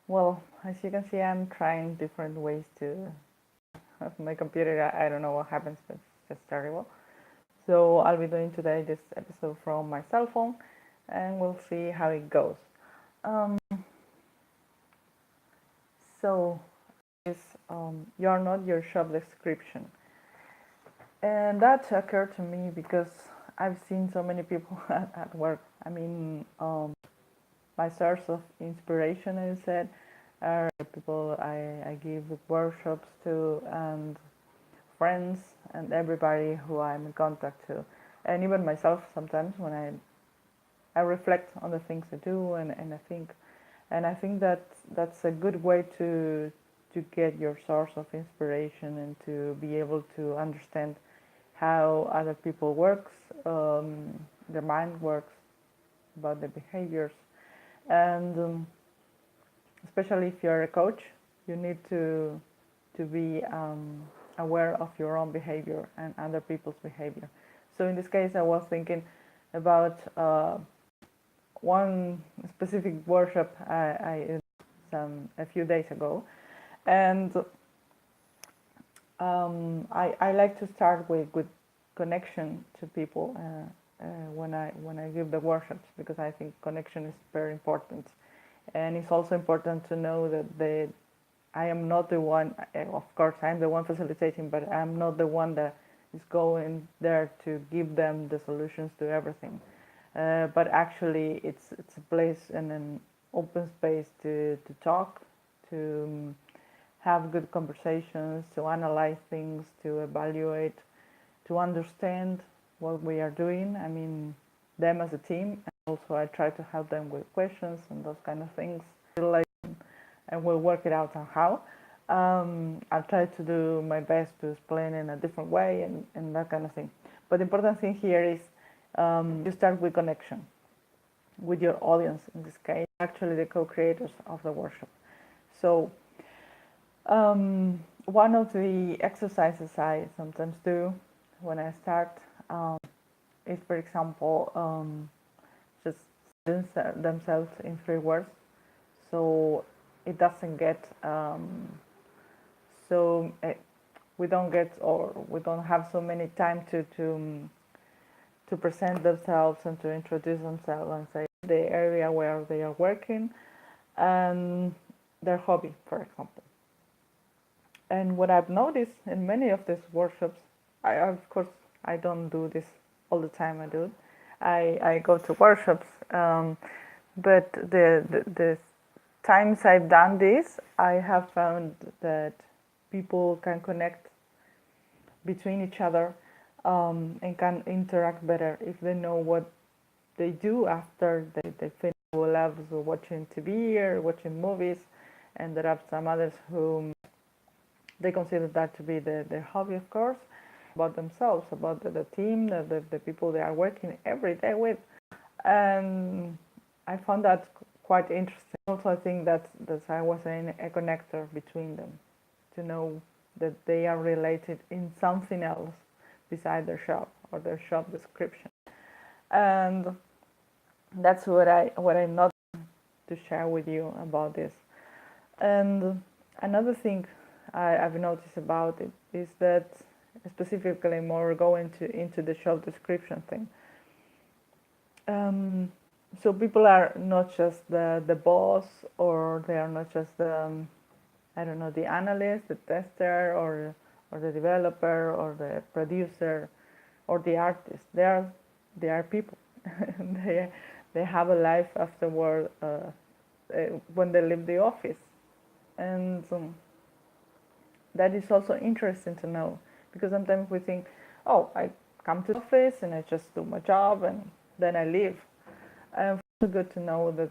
Well, as you can see, I'm trying different ways to have my computer. I don't know what happens, but it's just terrible. So I'll be doing today this episode from my cell phone, and we'll see how it goes. Um, so, is you're not your job description, and that occurred to me because I've seen so many people at work. I mean, my source of inspiration, I said, are people I give workshops to and friends and everybody who I'm in contact to. And even myself sometimes when I reflect on the things I do and I think that that's a good way to get your source of inspiration and to be able to understand how other people works, their mind works, about the behaviors, and especially if you're a coach, you need to be aware of your own behavior and other people's behavior. So in this case, I was thinking about one specific workshop I a few days ago, and I like to start with connection to people when I give the workshops because I think connection is very important, and it's also important to know that I am not the one. Of course, I'm the one facilitating, but I'm not the one that is going there to give them the solutions to everything. But actually, it's a place and an open space to talk, to have good conversations, to analyze things, to evaluate, to understand what we are doing. I mean, them as a team, and also I try to help them with questions and those kind of things. And we'll work it out on how. I'll try to do my best to explain in a different way and that kind of thing. But the important thing here is you start with connection with your audience, in this case, actually the co-creators of the workshop. So one of the exercises I sometimes do when I start is, for example, just themselves in 3 words. So it doesn't get so we don't get or we don't have so many time to present themselves and to introduce themselves and say the area where they are working and their hobby, for example. And what I've noticed in many of these workshops, of course I don't do this all the time. I do it. I go to workshops, but the times I've done this, I have found that people can connect between each other and can interact better if they know what they do after they finish. Who loves watching TV or watching movies, and there are some others who they consider that to be their hobby, of course, about themselves, about the team, the people they are working every day with. And I found that quite interesting. Also, I think that I was a connector between them, to know that they are related in something else beside their job or their job description. And that's what I'm not to share with you about this. And another thing I've noticed about it is that specifically more going into the job description thing. So people are not just the boss, or they are not just the I don't know, the analyst, the tester, or the developer, or the producer, or the artist. They are people. They have a life afterward when they leave the office, and that is also interesting to know, because sometimes we think, oh, I come to the office and I just do my job and then I leave. And it's good to know that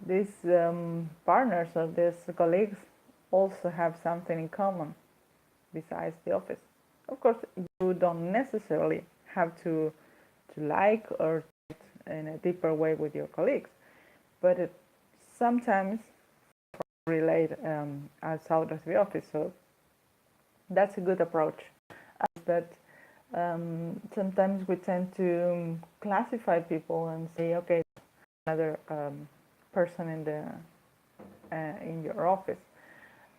these partners or these colleagues also have something in common besides the office. Of course, you don't necessarily have to like or in a deeper way with your colleagues, but sometimes relate outside of the office. So that's a good approach. But sometimes we tend to classify people and say, okay, another person in your office.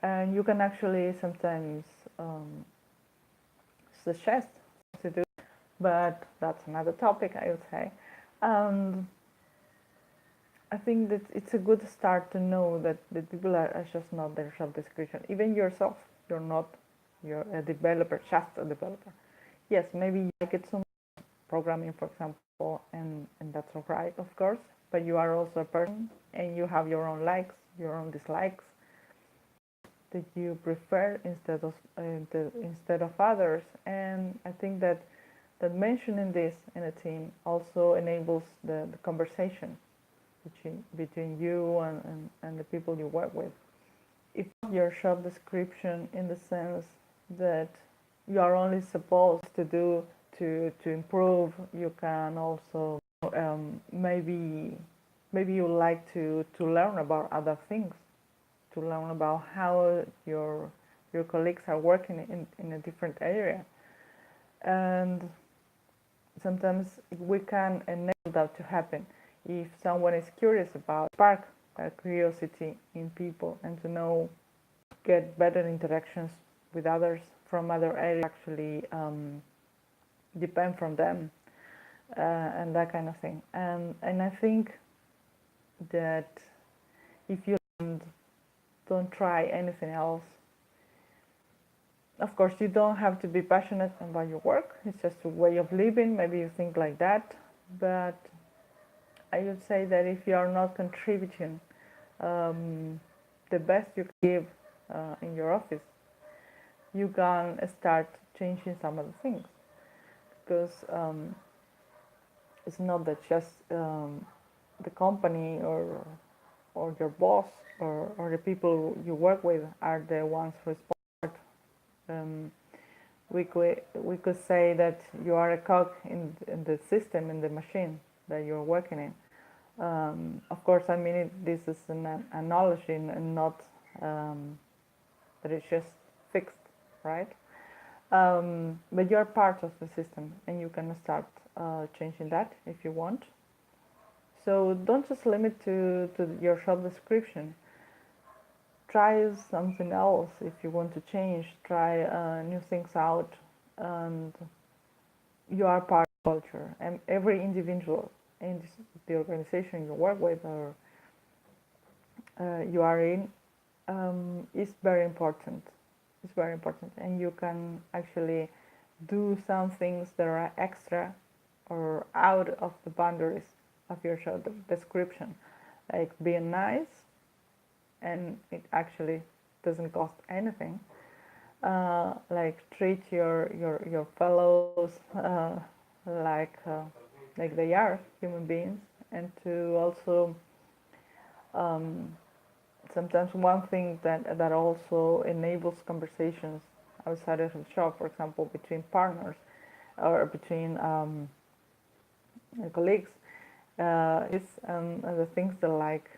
And you can actually sometimes suggest to do, but that's another topic, I would say. And I think that it's a good start to know that the people are just not their job description. Even yourself, you're a developer, just a developer. Yes, maybe you like it so much, programming, for example, and that's all right, of course, but you are also a person and you have your own likes, your own dislikes that you prefer instead of others. And I think that mentioning this in a team also enables the conversation between you and the people you work with. If your job description in the sense that you are only supposed to do to improve, you can also maybe you like to learn about other things, to learn about how your colleagues are working in a different area. And sometimes we can enable that to happen if someone is curious about spark curiosity in people and to know, get better interactions with others from other areas, actually depend from them, and that kind of thing. And I think that if you don't try anything else, of course you don't have to be passionate about your work, it's just a way of living, maybe you think like that, but I would say that if you are not contributing the best you can give in your office, you can start changing some of the things, because it's not that just the company or your boss or the people you work with are the ones responsible. We could say that you are a cog in the system, in the machine that you're working in. Of course, I mean this is an analogy and not that it's just fixed, right? But you're part of the system and you can start changing that if you want. So don't just limit to your job description. Try something else if you want to change. Try new things out, and you are part of the culture. And every individual in the organization you work with or you are in is very important. It's very important, and you can actually do some things that are extra or out of the boundaries of your job description, like being nice, and it actually doesn't cost anything. Like treat your fellows like they are human beings, and to also sometimes one thing that also enables conversations outside of the job, for example, between partners or between colleagues, is the things that like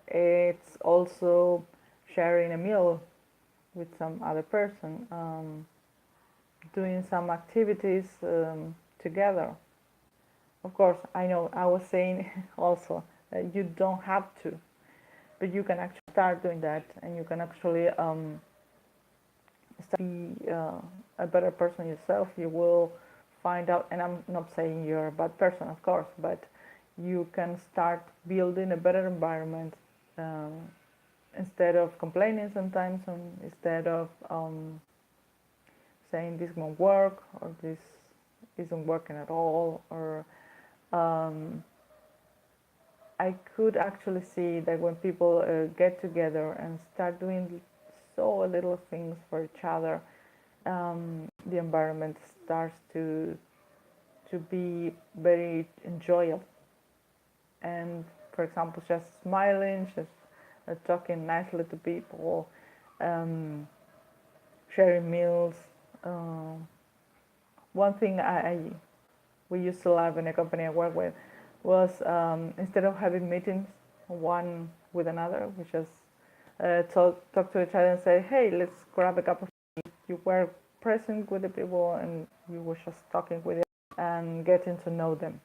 it's also sharing a meal with some other person, doing some activities together. Of course, I know I was saying also that you don't have to, but you can actually start doing that, and you can actually start to be a better person yourself. You will find out, and I'm not saying you're a bad person, of course, but you can start building a better environment instead of complaining sometimes, and instead of saying this won't work or this isn't working at all, or I could actually see that when people get together and start doing so little things for each other, the environment starts to be very enjoyable. And for example, just smiling, just talking nicely to people, sharing meals. One thing we used to love in a company I work with was instead of having meetings one with another, we just talk to each other and say, hey, let's grab a cup of tea. You were present with the people and you were just talking with them and getting to know them.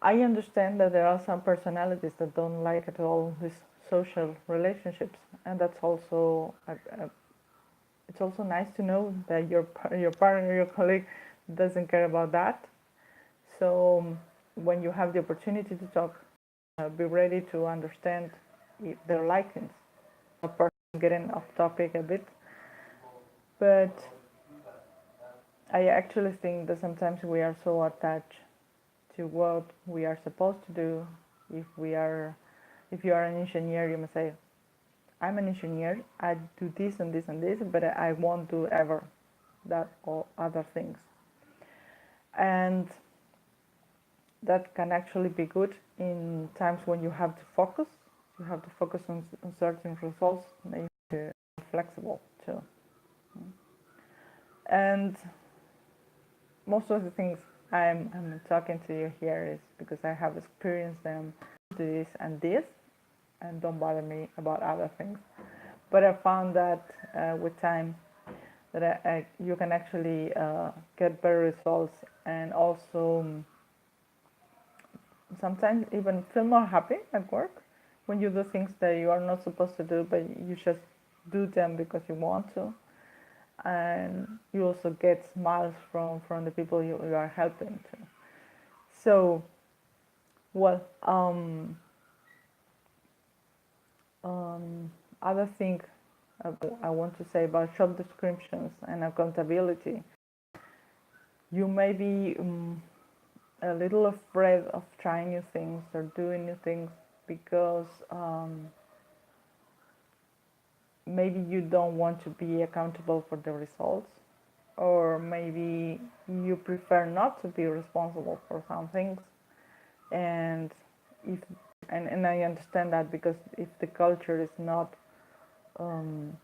I understand that there are some personalities that don't like at all this social relationships, and that's also it's also nice to know that your partner, your colleague, doesn't care about that. So when you have the opportunity to talk, be ready to understand their likings. Of course, getting off topic a bit, but I actually think that sometimes we are so attached to what we are supposed to do. If you are an engineer, you must say, I'm an engineer, I do this and this and this, but I won't do ever that or other things. And that can actually be good in times when you have to focus. You have to focus on certain results, maybe flexible too. And most of the things I'm talking to you here is because I have experienced them, this and this, and don't bother me about other things. But I found that with time, that you can actually get better results, and also sometimes even feel more happy at work when you do things that you are not supposed to do, but you just do them because you want to. And you also get smiles from the people you are helping to. So, well, other thing I want to say about job descriptions and accountability, you may be a little afraid of trying new things or doing new things because maybe you don't want to be accountable for the results, or maybe you prefer not to be responsible for some things. And if and I understand that, because if the culture is not I'm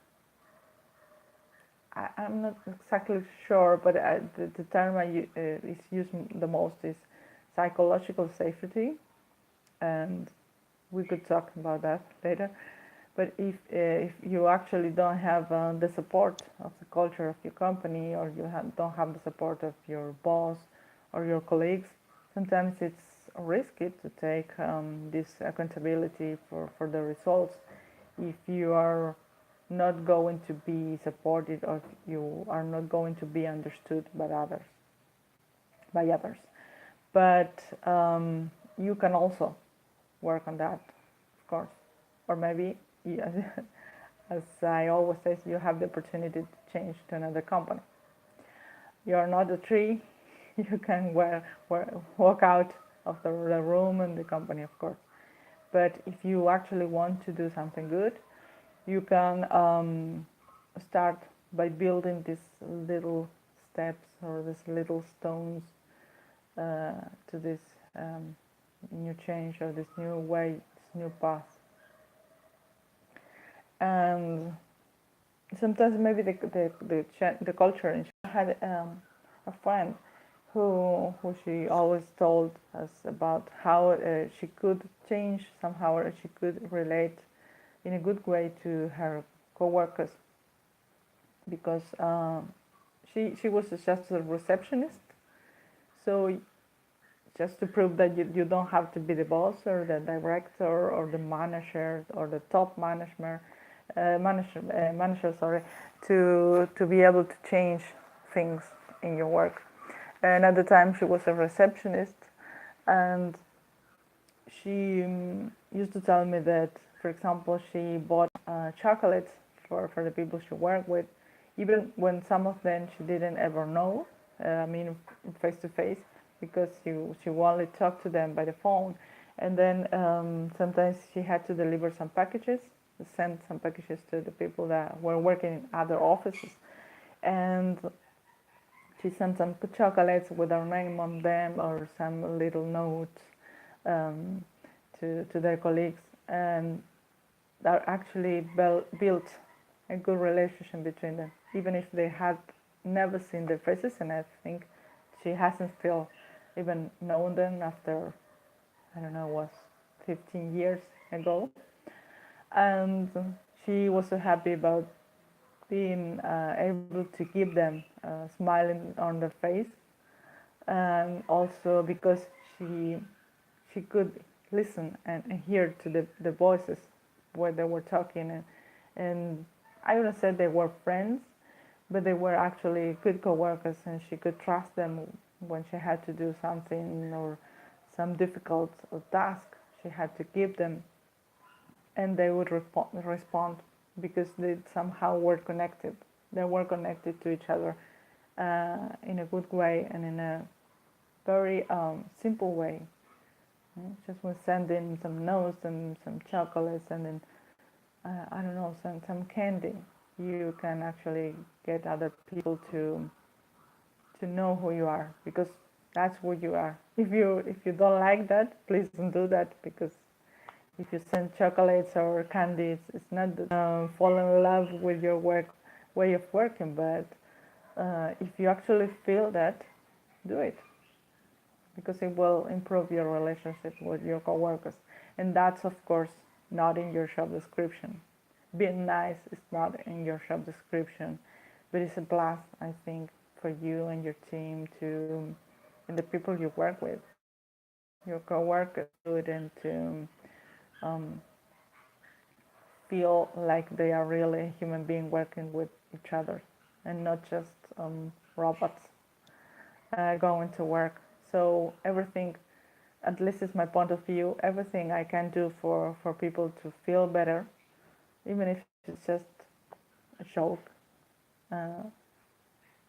not exactly sure, but the term is used the most is psychological safety, and we could talk about that later. But if you actually don't have the support of the culture of your company, or you don't have the support of your boss or your colleagues, sometimes it's risky to take this accountability for the results if you are not going to be supported, or you are not going to be understood by others. But you can also work on that, of course. Or maybe, as I always say, you have the opportunity to change to another company. You are not a tree. You can walk out of the room and the company, of course. But if you actually want to do something good, you can start by building these little steps or these little stones to this new change, or this new way, this new path. And sometimes maybe the culture. I had a friend who she always told us about how she could change somehow, or she could relate in a good way to her co-workers, because she was just a receptionist. So just to prove that you don't have to be the boss or the director or the manager or the top manager, to be able to change things in your work. And at the time she was a receptionist, and she used to tell me that, for example, she bought chocolates for the people she worked with, even when some of them she didn't ever know, face to face, because she only talked to them by the phone. And then sometimes she had to deliver some packages, send some packages to the people that were working in other offices. And she sent some chocolates with her name on them, or some little notes to their colleagues. And that actually built a good relationship between them, even if they had never seen their faces. And I think she hasn't still even known them after, I don't know, was 15 years ago. And she was so happy about being able to give them smiling on their face, and also because she could listen and hear to the voices where they were talking, and I wouldn't say they were friends, but they were actually good coworkers, and she could trust them when she had to do something or some difficult task she had to give them, and they would respond because they somehow were connected. They were connected to each other in a good way and in a very simple way. Just with sending some notes and some chocolates and then I don't know, some candy, you can actually get other people to know who you are, because that's who you are. If you don't like that, please don't do that, because if you send chocolates or candies, it's not fall in love with your way of working, but if you actually feel that, do it, because it will improve your relationship with your coworkers. And that's, of course, not in your job description. Being nice is not in your job description, but it's a plus, I think, for you and your team and the people you work with, your coworkers, do it, and to feel like they are really human beings working with each other and not just robots going to work. So everything, at least is my point of view, everything I can do for people to feel better, even if it's just a joke.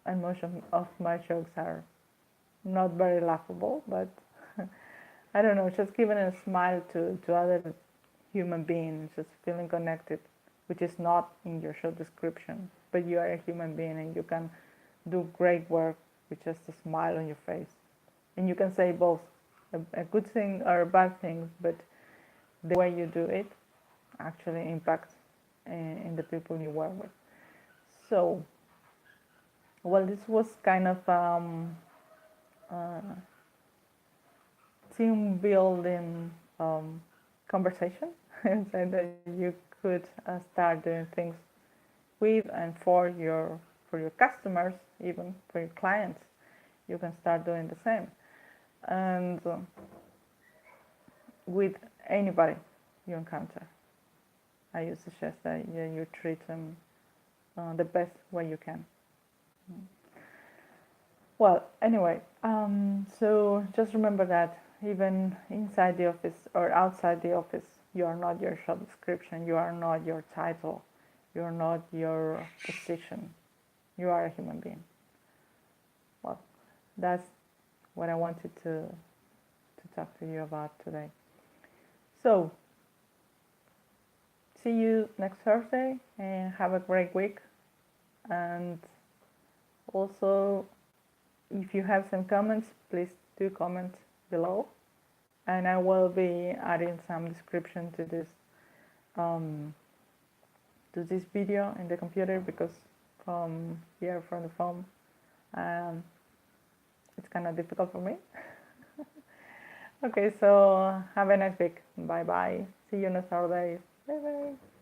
And most of my jokes are not very laughable, but I don't know, just giving a smile to other human beings, just feeling connected, which is not in your job description, but you are a human being and you can do great work with just a smile on your face. And you can say both a good thing or a bad thing, but the way you do it actually impacts in the people you work with. So, well, this was kind of team building conversation, and so that you could start doing things with and for your customers, even for your clients. You can start doing the same, and with anybody you encounter, I suggest that you treat them the best way you can. Well, anyway, so just remember that even inside the office or outside the office, you are not your job description, you are not your title, you are not your position, you are a human being. Well, that's what I wanted to talk to you about today. So, see you next Thursday and have a great week. And also, if you have some comments, please do comment below, and I will be adding some description to this video in the computer, because from here from the phone it's kind of difficult for me. Okay, so have a nice week. Bye bye. See you next Saturday. Bye bye.